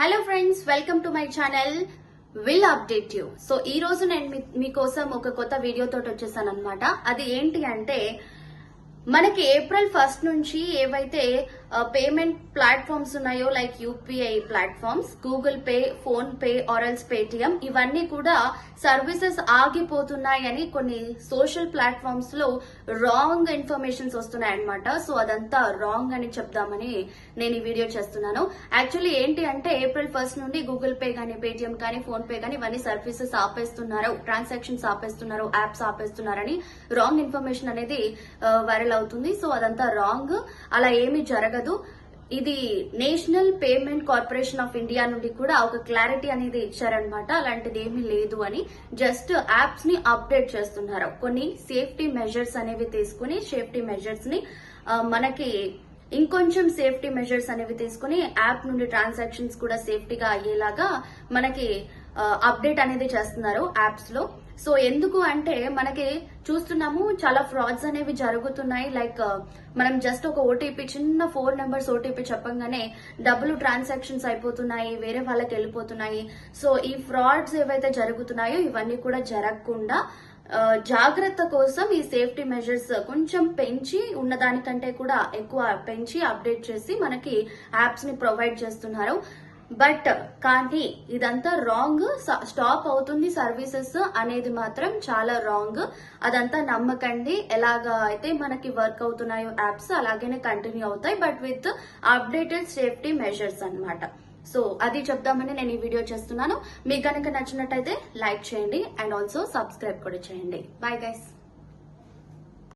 Hello friends, welcome to my channel will update you. So ఈ రోజు నేను మీకోసం ఒక కొత్త వీడియో తోటి వచ్చేసాను అనమాట. అది ఏంటి అంటే మనకి ఏప్రిల్ 1 నుంచి ఏవైతే పేమెంట్ ప్లాట్ఫామ్స్ ఉన్నాయో like UPI platforms, Google Pay, PhonePe or else Paytm, ఇవన్నీ కూడా సర్వీసెస్ ఆగిపోతున్నాయని కొన్ని సోషల్ ప్లాట్ఫామ్స్ లో రాంగ్ ఇన్ఫర్మేషన్స్ వస్తున్నాయి అనమాట. సో అదంతా రాంగ్ అని చెప్దామని నేను ఈ వీడియో చేస్తున్నాను. యాక్చువల్లీ ఏంటి అంటే ఏప్రిల్ 1 నుండి గూగుల్ పే కానీ, పేటిఎం కానీ, ఫోన్ పే కానీ ఇవన్నీ సర్వీసెస్ ఆపేస్తున్నారు, ట్రాన్సాక్షన్స్ ఆపేస్తున్నారు, యాప్స్ ఆపేస్తున్నారని రాంగ్ ఇన్ఫర్మేషన్ అనేది వైరల్ అవుతుంది. సో అదంతా రాంగ్, అలా ఏమీ జరగదు. ఇది national payment corporation of India నుండి కూడా ఒక క్లారిటీ అనేది ఇచ్చారనమాట. అలాంటిది ఏమీ లేదు అని, జస్ట్ యాప్స్ ని అప్డేట్ చేస్తున్నారు. కొన్ని సేఫ్టీ మెజర్స్ అనేవి తీసుకుని, సేఫ్టీ మెజర్స్ ని మనకి ఇంకొంచెం సేఫ్టీ మెజర్స్ అనేవి తీసుకుని యాప్ నుండి ట్రాన్సాక్షన్స్ కూడా సేఫ్టీగా అయ్యేలాగా మనకి అప్డేట్ అనేది చేస్తున్నారు యాప్స్ లో. సో ఎందుకు అంటే మనకి చూస్తున్నాము చాలా ఫ్రాడ్స్ అనేవి జరుగుతున్నాయి. లైక్ మనం జస్ట్ ఒక ఓటీపీ, చిన్న 4 నెంబర్స్ ఓటీపీ చెప్పంగానే డబ్బులు ట్రాన్సాక్షన్స్ అయిపోతున్నాయి, వేరే వాళ్ళకి వెళ్ళిపోతున్నాయి. సో ఈ ఫ్రాడ్స్ ఏవైతే జరుగుతున్నాయో ఇవన్నీ కూడా జరగకుండా జాగ్రత్త కోసం ఈ సేఫ్టీ మెజర్స్ కొంచెం పెంచి, ఉన్నదానికంటే కూడా ఎక్కువ పెంచి అప్డేట్ చేసి మనకి యాప్స్ ని ప్రొవైడ్ చేస్తున్నారు. బట్ కానీ ఇదంతా రాంగ్. స్టాప్ అవుతుంది సర్వీసెస్ అనేది మాత్రం చాలా రాంగ్. అదంతా నమ్మకండి. ఎలాగా అయితే మనకి వర్క్ అవుతున్నాయో యాప్స్ అలాగనే కంటిన్యూ అవుతాయి, but with updated safety measures అన్నమాట. సో అది చెప్దామని నేను ఈ వీడియో చేస్తున్నాను. మీకు కనుక నచ్చినట్టయితే లైక్ చేయండి అండ్ ఆల్సో సబ్స్క్రైబ్ కూడా చేయండి. Bye guys.